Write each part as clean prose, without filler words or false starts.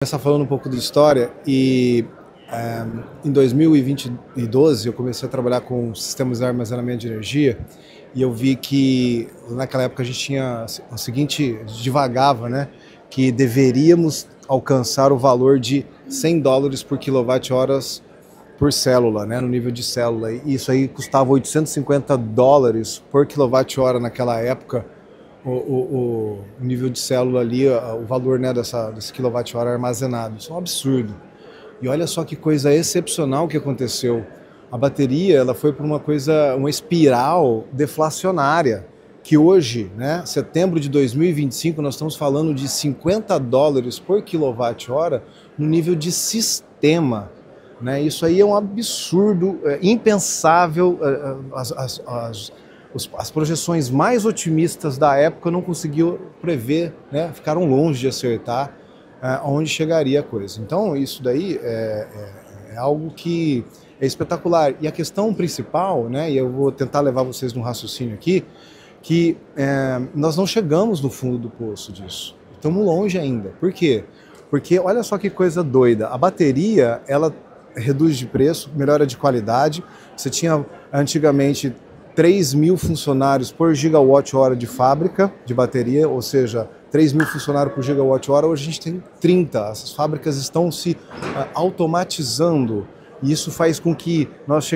Começar falando um pouco de história em 2012 eu comecei a trabalhar com sistemas de armazenamento de energia e eu vi que naquela época a gente tinha o seguinte, a gente divagava, né, que deveríamos alcançar o valor de $100 por quilowatt-horas por célula, né, no nível de célula, e isso aí custava $850 por quilowatt-hora naquela época. O nível de célula ali, o valor, né, desse quilowatt-hora armazenado. Isso é um absurdo. E olha só que coisa excepcional que aconteceu. A bateria, ela foi por uma espiral deflacionária, que hoje, né, setembro de 2025, nós estamos falando de $50 por quilowatt-hora no nível de sistema. Né? Isso aí é um absurdo, impensável. As projeções mais otimistas da época não conseguiam prever, né? Ficaram longe de acertar onde chegaria a coisa. Então isso daí é algo que é espetacular. E a questão principal, né, e eu vou tentar levar vocês num raciocínio aqui, que nós não chegamos no fundo do poço disso. Estamos longe ainda. Por quê? Porque olha só que coisa doida. A bateria, ela reduz de preço, melhora de qualidade. Você tinha antigamente 3.000 funcionários por gigawatt-hora de fábrica de bateria, ou seja, 3.000 funcionários por gigawatt-hora, hoje a gente tem 30. Essas fábricas estão se automatizando e isso faz com que nós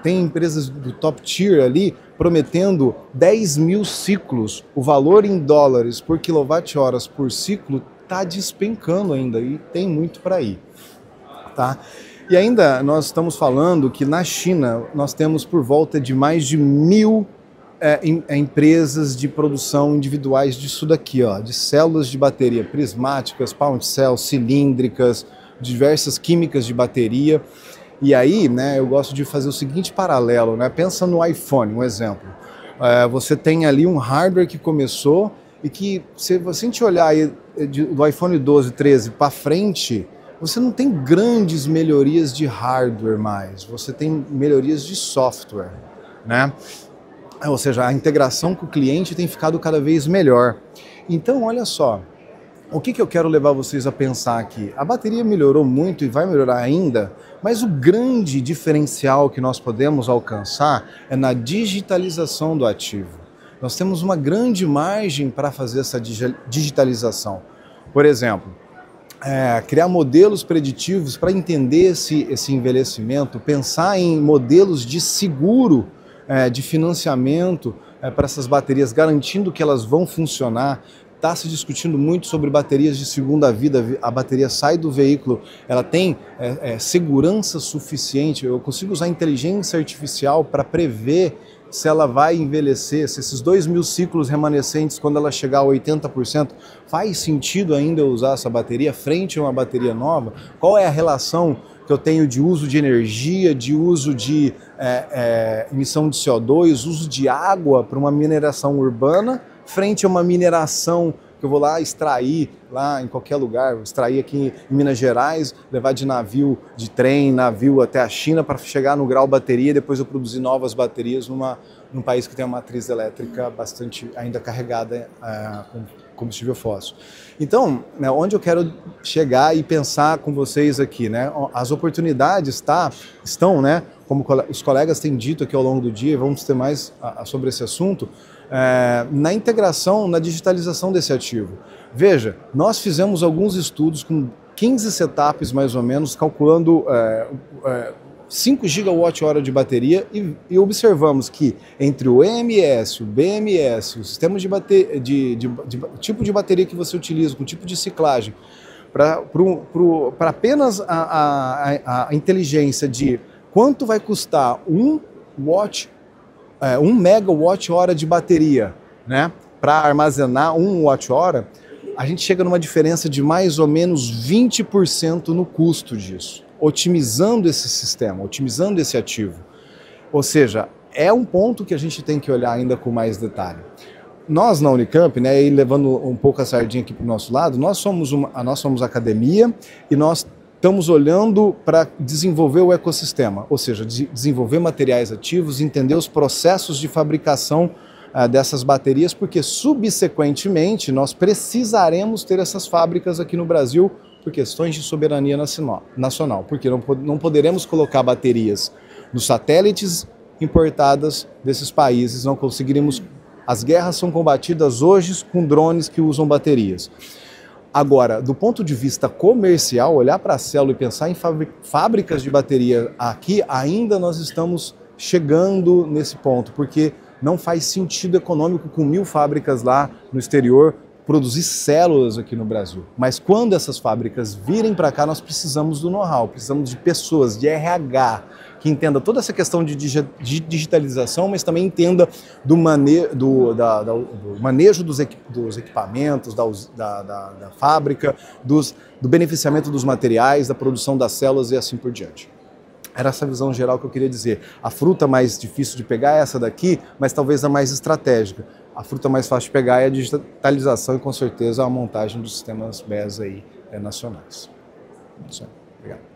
tem empresas do top tier ali prometendo 10.000 ciclos. O valor em dólares por quilowatt-horas por ciclo está despencando ainda e tem muito para ir, tá? E ainda nós estamos falando que na China nós temos por volta de mais de 1.000 empresas de produção individuais disso daqui, ó, de células de bateria prismáticas, pound cell, cilíndricas, diversas químicas de bateria. E aí, né, eu gosto de fazer o seguinte paralelo, né? Pensa no iPhone, um exemplo. Você tem ali um hardware que começou e que, se a gente olhar aí do iPhone 12, 13 para frente, você não tem grandes melhorias de hardware mais, você tem melhorias de software, né? Ou seja, a integração com o cliente tem ficado cada vez melhor. Então, olha só, o que eu quero levar vocês a pensar aqui? A bateria melhorou muito e vai melhorar ainda, mas o grande diferencial que nós podemos alcançar é na digitalização do ativo. Nós temos uma grande margem para fazer essa digitalização. Por exemplo, criar modelos preditivos para entender esse envelhecimento, pensar em modelos de seguro, de financiamento para essas baterias, garantindo que elas vão funcionar. Está se discutindo muito sobre baterias de segunda vida. A bateria sai do veículo, ela tem segurança suficiente. Eu consigo usar inteligência artificial para prever se ela vai envelhecer, se esses 2.000 ciclos remanescentes, quando ela chegar a 80%, faz sentido ainda eu usar essa bateria frente a uma bateria nova? Qual é a relação que eu tenho de uso de energia, de uso de emissão de CO2, uso de água para uma mineração urbana, frente a uma mineração que eu vou lá extrair, lá em qualquer lugar, extrair aqui em Minas Gerais, levar de navio, de trem, navio até a China para chegar no grau bateria e depois eu produzir novas baterias num país que tem uma matriz elétrica bastante ainda carregada com combustível fóssil. Então, né, onde eu quero chegar e pensar com vocês aqui, né, as oportunidades estão, né, como os colegas têm dito aqui ao longo do dia, vamos ter mais sobre esse assunto, na integração, na digitalização desse ativo. Veja, nós fizemos alguns estudos com 15 setups mais ou menos, calculando 5 gigawatt-hora de bateria e observamos que entre o EMS, o BMS, o sistema de tipo de bateria que você utiliza, com o tipo de ciclagem, para apenas a inteligência de quanto vai custar 1 megawatt-hora de bateria, né, para armazenar 1 watt-hora, a gente chega numa diferença de mais ou menos 20% no custo disso, otimizando esse sistema, otimizando esse ativo. Ou seja, é um ponto que a gente tem que olhar ainda com mais detalhe. Nós na Unicamp, né, e levando um pouco a sardinha aqui para o nosso lado, nós somos academia e nós estamos olhando para desenvolver o ecossistema, ou seja, desenvolver materiais ativos, entender os processos de fabricação dessas baterias, porque subsequentemente nós precisaremos ter essas fábricas aqui no Brasil por questões de soberania nacional, porque não poderemos colocar baterias nos satélites importadas desses países, não conseguiremos. As guerras são combatidas hoje com drones que usam baterias. Agora, do ponto de vista comercial, olhar para a célula e pensar em fábricas de bateria aqui, ainda nós estamos chegando nesse ponto, porque não faz sentido econômico com 1000 fábricas lá no exterior produzir células aqui no Brasil. Mas quando essas fábricas virem para cá, nós precisamos do know-how, precisamos de pessoas, de RH, que entenda toda essa questão de digitalização, mas também entenda do manejo dos equipamentos, da fábrica, do beneficiamento dos materiais, da produção das células e assim por diante. Era essa visão geral que eu queria dizer. A fruta mais difícil de pegar é essa daqui, mas talvez a mais estratégica. A fruta mais fácil de pegar é a digitalização e, com certeza, a montagem dos sistemas BES aí, nacionais. Isso aí. Obrigado.